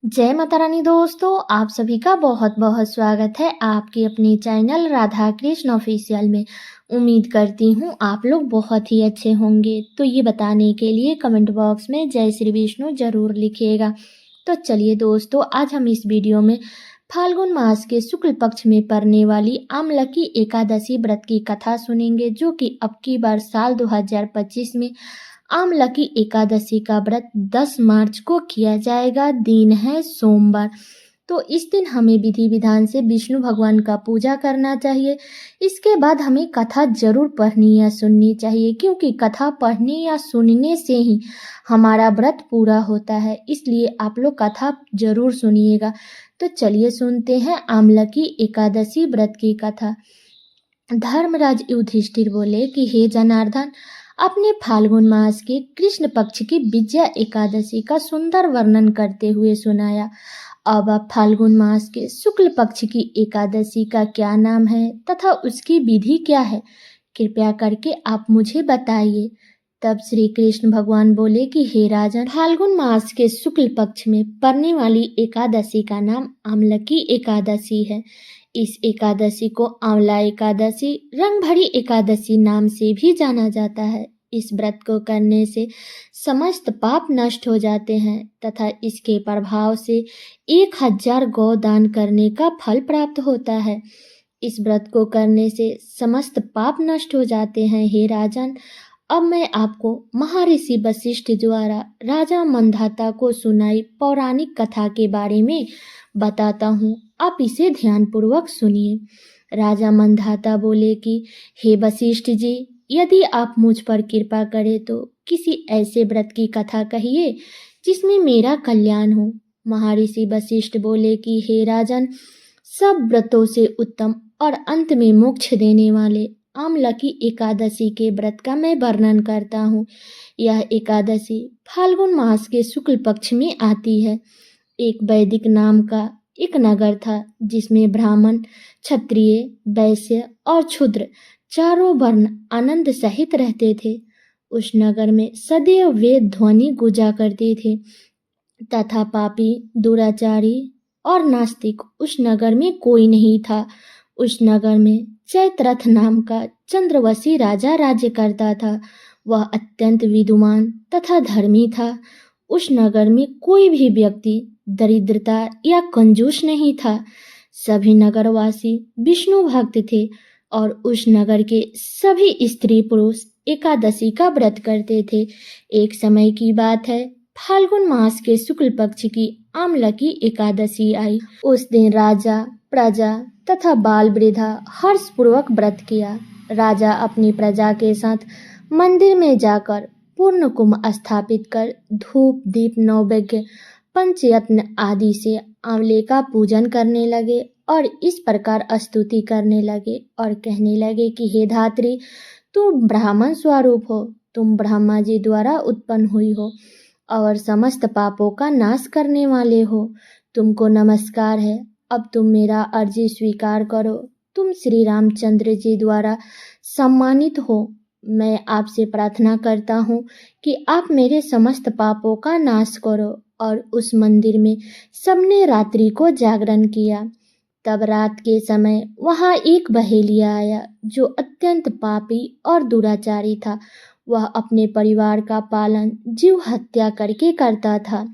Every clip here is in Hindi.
जय माता रानी दोस्तों, आप सभी का बहुत बहुत स्वागत है आपके अपने चैनल राधा कृष्ण ऑफिशियल में। उम्मीद करती हूँ आप लोग बहुत ही अच्छे होंगे। तो ये बताने के लिए कमेंट बॉक्स में जय श्री विष्णु जरूर लिखिएगा। तो चलिए दोस्तों, आज हम इस वीडियो में फाल्गुन मास के शुक्ल पक्ष में पड़ने वाली आमलकी एकादशी व्रत की कथा सुनेंगे, जो कि अब की बार साल 2025 में आमलकी एकादशी का व्रत 10 मार्च को किया जाएगा। दिन है सोमवार। तो इस दिन हमें विधि विधान से विष्णु भगवान का पूजा करना चाहिए। इसके बाद हमें कथा जरूर पढ़नी या सुननी चाहिए, क्योंकि कथा पढ़ने या सुनने से ही हमारा व्रत पूरा होता है। इसलिए आप लोग कथा जरूर सुनिएगा। तो चलिए सुनते हैं आमलकी एकादशी व्रत की कथा। धर्मराज युधिष्ठिर बोले कि हे जनार्दन, अपने फाल्गुन मास के कृष्ण पक्ष की विजया एकादशी का सुंदर वर्णन करते हुए सुनाया। अब आप फाल्गुन मास के शुक्ल पक्ष की एकादशी का क्या नाम है तथा उसकी विधि क्या है, कृपया करके आप मुझे बताइए। तब श्री कृष्ण भगवान बोले कि हे राजन, फाल्गुन मास के शुक्ल पक्ष में पड़ने वाली एकादशी का नाम आमलकी एकादशी है। इस एकादशी को आंवला एकादशी, रंग भरी एकादशी नाम से भी जाना जाता है। इस व्रत को करने से समस्त पाप नष्ट हो जाते हैं तथा इसके प्रभाव से 1000 गौ दान करने का फल प्राप्त होता है। इस व्रत को करने से समस्त पाप नष्ट हो जाते हैं। हे राजन, अब मैं आपको महर्षि वशिष्ठ द्वारा राजा मंधाता को सुनाई पौराणिक कथा के बारे में बताता हूँ। आप इसे ध्यानपूर्वक सुनिए। राजा मंधाता बोले कि हे वशिष्ठ जी, यदि आप मुझ पर कृपा करें तो किसी ऐसे व्रत की कथा कहिए जिसमें मेरा कल्याण हो। महर्षि वशिष्ठ बोले कि हे राजन, सब व्रतों से उत्तम और अंत में मोक्ष देने वाले आमलकी एकादशी के व्रत का मैं वर्णन करता हूँ। यह एकादशी फाल्गुन मास के शुक्ल पक्ष में आती है। एक वैदिक नाम का एक नगर था, जिसमें ब्राह्मण, क्षत्रिय, वैश्य और क्षुद्र चारों वर्ण आनंद सहित रहते थे। उस नगर में सदैव वेद ध्वनि गुजा करते थे तथा पापी, दुराचारी और नास्तिक उस नगर में कोई नहीं था। उस नगर में चैत्रथ नाम का चंद्रवशी राजा राज्य करता था। वह अत्यंत विद्वान तथा धर्मी था। उस नगर में कोई भी व्यक्ति दरिद्रता या कंजूस नहीं था। सभी नगरवासी विष्णु भक्त थे और उस नगर के सभी स्त्री पुरुष एकादशी का व्रत करते थे। एक समय की बात है, फाल्गुन मास के शुक्ल पक्ष की आमलकी एकादशी आई। उस दिन राजा, प्रजा तथा बाल वृद्धा हर्षपूर्वक व्रत किया। राजा अपनी प्रजा के साथ मंदिर में जाकर पूर्ण कुंभ स्थापित कर धूप, दीप, नैवेद्य, पंचयत्न आदि से आंवले का पूजन करने लगे और इस प्रकार स्तुति करने लगे और कहने लगे कि हे धात्री, तुम ब्राह्मण स्वरूप हो, तुम ब्रह्मा जी द्वारा उत्पन्न हुई हो और समस्त पापों का नाश करने वाले हो। तुमको नमस्कार है। अब तुम मेरा अर्जी स्वीकार करो। तुम श्री रामचंद्र जी द्वारा सम्मानित हो। मैं आपसे प्रार्थना करता हूँ कि आप मेरे समस्त पापों का नाश करो। और उस मंदिर में सबने रात्रि को जागरण किया। तब रात के समय वहाँ एक बहेलिया आया, जो अत्यंत पापी और दुराचारी था। वह अपने परिवार का पालन जीव हत्या करके करता था।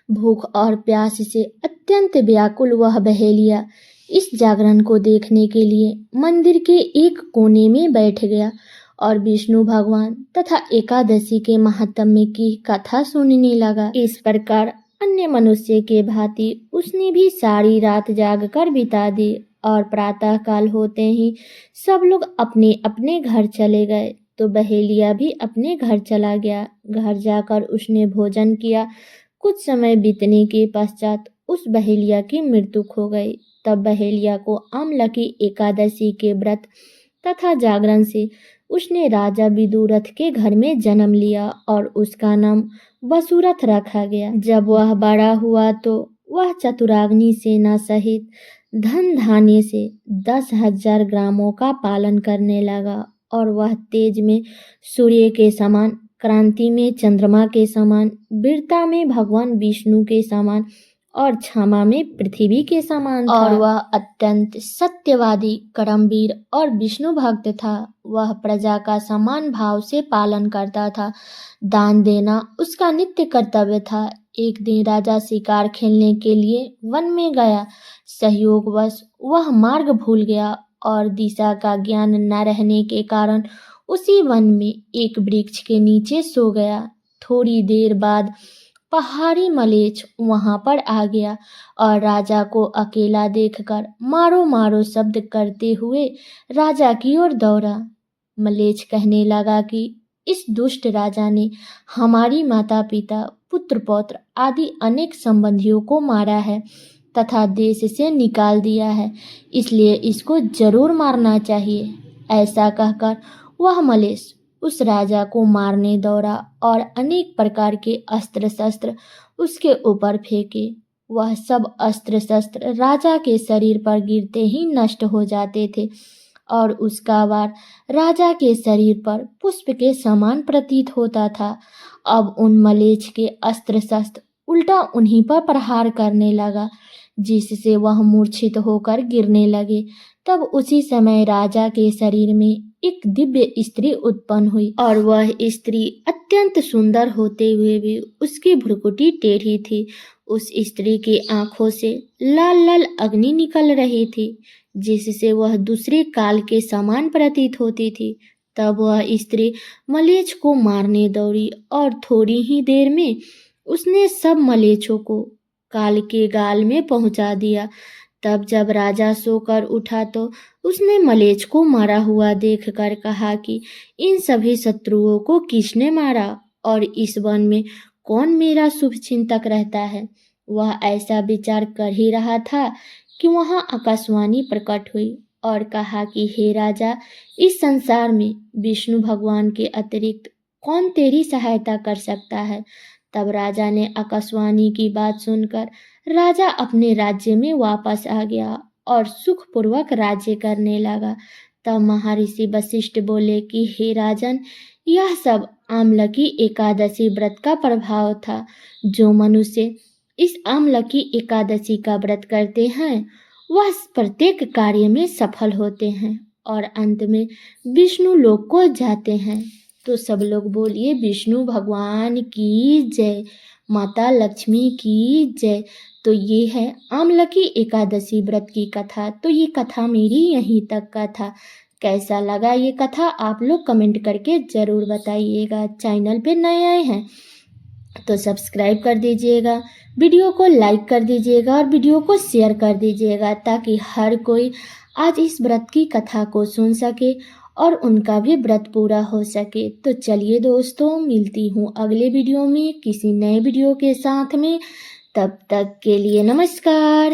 भूख और प्यास से अत्यंत व्याकुल वह बहेलिया इस जागरण को देखने के लिए मंदिर के एक कोने में बैठ गया और विष्णु भगवान तथा एकादशी के महात्म्य की कथा सुनने लगा। इस प्रकार अन्य मनुष्य के भांति उसने भी सारी रात जागकर बिता दी और प्रातः काल होते ही सब लोग अपने अपने घर चले गए, तो बहेलिया भी अपने घर चला गया। घर जाकर उसने भोजन किया। कुछ समय बीतने के पश्चात उस बहेलिया की मृत्यु हो गई। तब बहेलिया को आमलकी एकादशी के व्रत तथा जागरण से उसने राजा विदुरथ के घर में जन्म लिया और उसका नाम वसुरथ रखा गया। जब वह बड़ा हुआ तो वह चतुराग्नि सेना सहित धन धान्य से 10,000 ग्रामों का पालन करने लगा और वह तेज में सूर्य के समान क्रांति में चंद्रमा के समान, वीरता में भगवान विष्णु के समान और क्षमा में पृथ्वी के समान था। और वह अत्यंत सत्यवादी, कर्मवीर और विष्णु भक्त था। वह प्रजा का समान भाव से पालन करता था। दान देना उसका नित्य कर्तव्य था। एक दिन राजा शिकार खेलने के लिए वन में गया। संयोगवश वह मार्ग भूल गया और दिशा का ज्ञान न रहने के कारण उसी वन में एक वृक्ष के नीचे सो गया। थोड़ी देर बाद पहाड़ी मलेच्छ वहां पर आ गया और राजा को अकेला देखकर मारो मारो शब्द करते हुए राजा की ओर दौड़ा। मलेच्छ कहने लगा कि इस दुष्ट राजा ने हमारी माता पिता, पुत्र पौत्र आदि अनेक संबंधियों को मारा है तथा देश से निकाल दिया है, इसलिए इसको जरूर मारना चाहिए। ऐसा कहकर वह मलेच्छ उस राजा को मारने दौड़ा और अनेक प्रकार के अस्त्र शस्त्र उसके ऊपर फेंके। वह सब अस्त्र शस्त्र राजा के शरीर पर गिरते ही नष्ट हो जाते थे और उसका वार राजा के शरीर पर पुष्प के समान प्रतीत होता था। अब उन मलेच्छ के अस्त्र शस्त्र उल्टा उन्हीं पर प्रहार करने लगा, जिससे वह मूर्छित होकर गिरने लगे। तब उसी समय राजा के शरीर में एक दिव्य स्त्री उत्पन्न हुई और वह स्त्री अत्यंत सुंदर होते हुए भी उसकी भ्रुकुटी टेढ़ी थी। उस स्त्री की आंखों से लाल लाल अग्नि निकल रही थी, जिससे वह दूसरे काल के समान प्रतीत होती थी। तब वह स्त्री मलेच्छ को मारने दौड़ी और थोड़ी ही देर में उसने सब मलेच्छों को काल के गाल में पहुंचा दिया। तब जब राजा सोकर उठा तो उसने मलेच्छ को मरा हुआ देखकर कहा कि इन सभी शत्रुओं को किसने मारा और इस वन में कौन मेरा शुभ चिंतक रहता है। वह ऐसा विचार कर ही रहा था कि वहां आकाशवाणी प्रकट हुई और कहा कि हे राजा, इस संसार में विष्णु भगवान के अतिरिक्त कौन तेरी सहायता कर सकता है। तब राजा ने आकाशवाणी की बात सुनकर राजा अपने राज्य में वापस आ गया और सुखपूर्वक राज्य करने लगा। तब महर्षि वशिष्ठ बोले कि हे राजन, यह सब आमलकी एकादशी व्रत का प्रभाव था। जो मनुष्य इस आमलकी एकादशी का व्रत करते हैं वह प्रत्येक कार्य में सफल होते हैं और अंत में विष्णु लोक को जाते हैं। तो सब लोग बोलिए विष्णु भगवान की जय, माता लक्ष्मी की जय। तो ये है आमलकी एकादशी व्रत की कथा। तो ये कथा मेरी यहीं तक का था। कैसा लगा ये कथा आप लोग कमेंट करके ज़रूर बताइएगा। चैनल पे नए आए हैं तो सब्सक्राइब कर दीजिएगा, वीडियो को लाइक कर दीजिएगा और वीडियो को शेयर कर दीजिएगा ताकि हर कोई आज इस व्रत की कथा को सुन सके और उनका भी व्रत पूरा हो सके। तो चलिए दोस्तों, मिलती हूँ अगले वीडियो में किसी नए वीडियो के साथ में। तब तक के लिए नमस्कार।